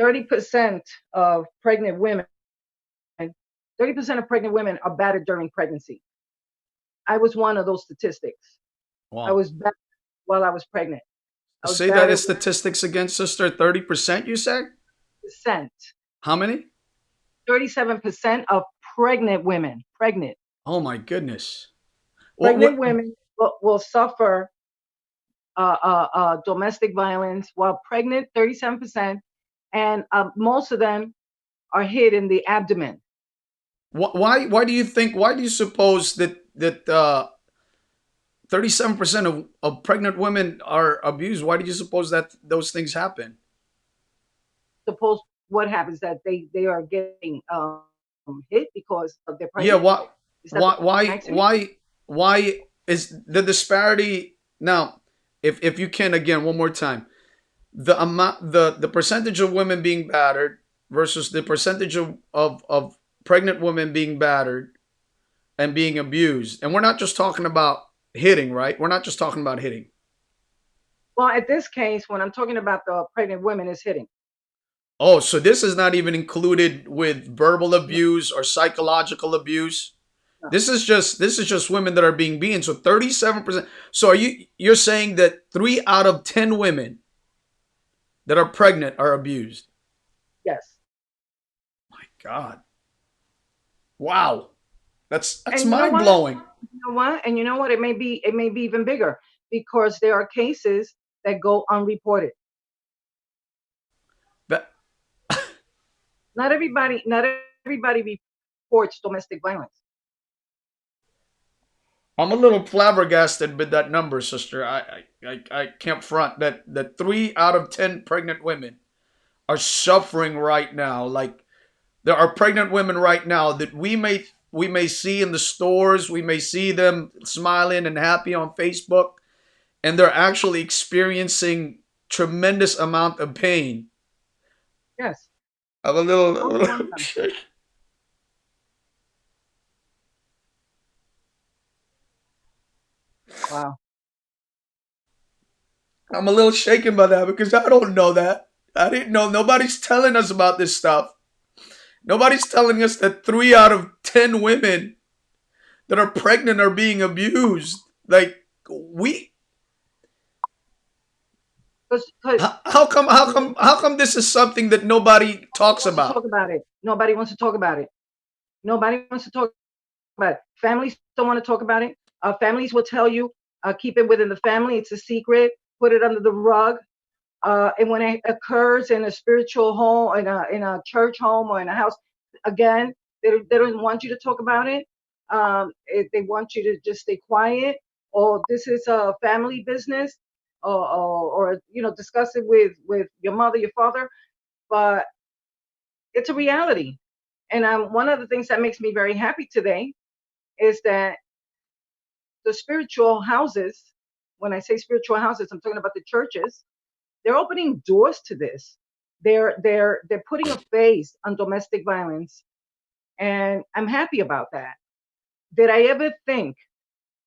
30% of pregnant women, 30% of pregnant women are battered during pregnancy. I was one of those statistics. I Wow. was battered while I was pregnant. I was Say that battered as statistics again, sister. 30%, you said? percent. How many? 37% of pregnant women, Oh my goodness. What? pregnant women will suffer domestic violence while pregnant, 37%, and most of them are hit in the abdomen. Why do you think? Why do you suppose that 37% of pregnant women are abused? Why do you suppose that those things happen? Suppose what happens that they are getting hit because of their Yeah. pregnant? Is that Why? what you're Why? asking me? Why? Why is the disparity now? If you can again one more time, the percentage of women being battered versus the percentage of pregnant women being battered and being abused. And we're not just talking about hitting, right? We're not just talking about hitting. Well, at this case, when I'm talking about the pregnant women, is hitting. Oh, so this is not even included with verbal No, abuse or psychological abuse. no. This is just women that are being beaten. So 37%. So you're saying that 3 out of 10 women that are pregnant are abused. Yes. My God. Wow. That's And you know mind what? blowing. You know what? And you know what? It may be even bigger because there are cases that go unreported. That Not everybody reports domestic violence. I'm a little flabbergasted with that number, sister. I can't front that 3 out of 10 pregnant women are suffering right now. Like there are pregnant women right now that we may see in the stores, we may see them smiling and happy on Facebook, and they're actually experiencing tremendous amount of pain. Yes. I'm a little, a Most little of them. Wow. I'm a little shaken by that because I don't know that. I didn't know. Nobody's telling us about this stuff. Nobody's telling us that 3 out of 10 women that are pregnant are being abused. Like we, Because how come? How nobody come? How come this is something that nobody talks wants to about? talk about it. Nobody wants to talk about it. Nobody wants to talk about it. Families don't want to talk about it. Families will tell you, keep it within the family. It's a secret. Put it under the rug. And when it occurs in a spiritual home, in a church home, or in a house, again, they don't want you to talk about it. They want you to just stay quiet. Or this is a family business, or discuss it with your mother, your father. But it's a reality. And one of the things that makes me very happy today is that the spiritual houses, when I say spiritual houses, I'm talking about the churches, they're opening doors to this. They're putting a face on domestic violence, and I'm happy about that. Did I ever think?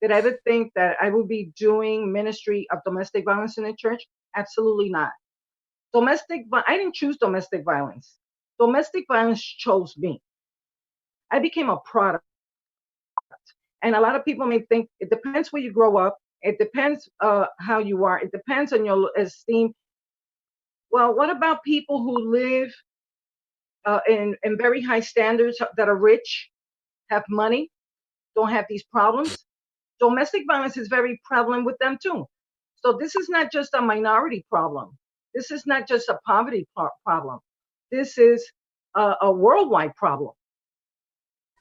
Did I ever think that I would be doing ministry of domestic violence in the church? Absolutely not. I didn't choose domestic violence. Domestic violence chose me. I became a product. And a lot of people may think it depends where you grow up. It depends how you are. It depends on your esteem. Well, what about people who live in very high standards, that are rich, have money, don't have these problems? Domestic violence is very prevalent with them too. So this is not just a minority problem. This is not just a poverty problem. This is a worldwide problem.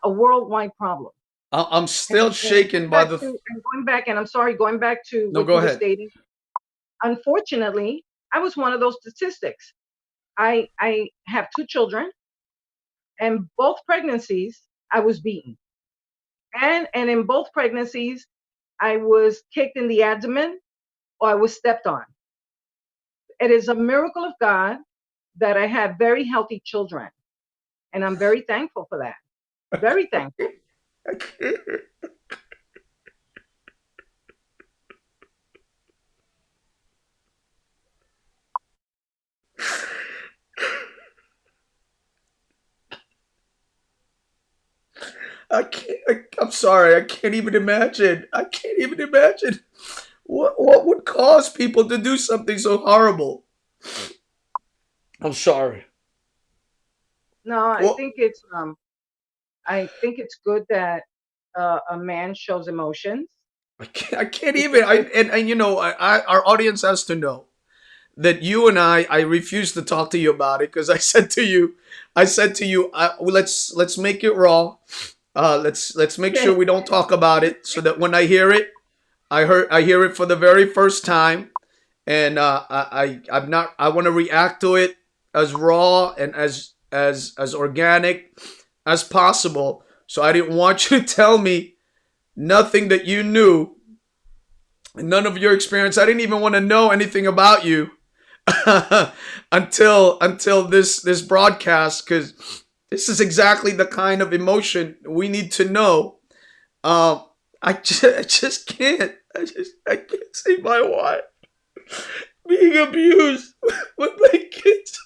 A worldwide problem. I'm still And shaken by the. going back, and I'm sorry, going back to No, what go you were ahead. stating. Unfortunately, I was one of those statistics. I have two children, and both pregnancies I was beaten, and in both pregnancies I was kicked in the abdomen or I was stepped on. It is a miracle of God that I have very healthy children, and I'm very thankful for that. Very thankful. I'm sorry. I can't even imagine. I can't even imagine what would cause people to do something so horrible. I'm sorry. No, Well, I think it's good that a man shows emotions. I can't Because even. And our audience has to know that you and I refused to talk to you about it because I said to you, let's make it raw. Let's make sure we don't talk about it so that when I hear it, I hear it for the very first time, and I'm not. I want to react to it as raw and as organic as possible. So I didn't want you to tell me nothing that you knew, none of your experience. I didn't even want to know anything about you until this broadcast, because this is exactly the kind of emotion we need to know. Um, I just can't. I can't see my wife being abused with my kids.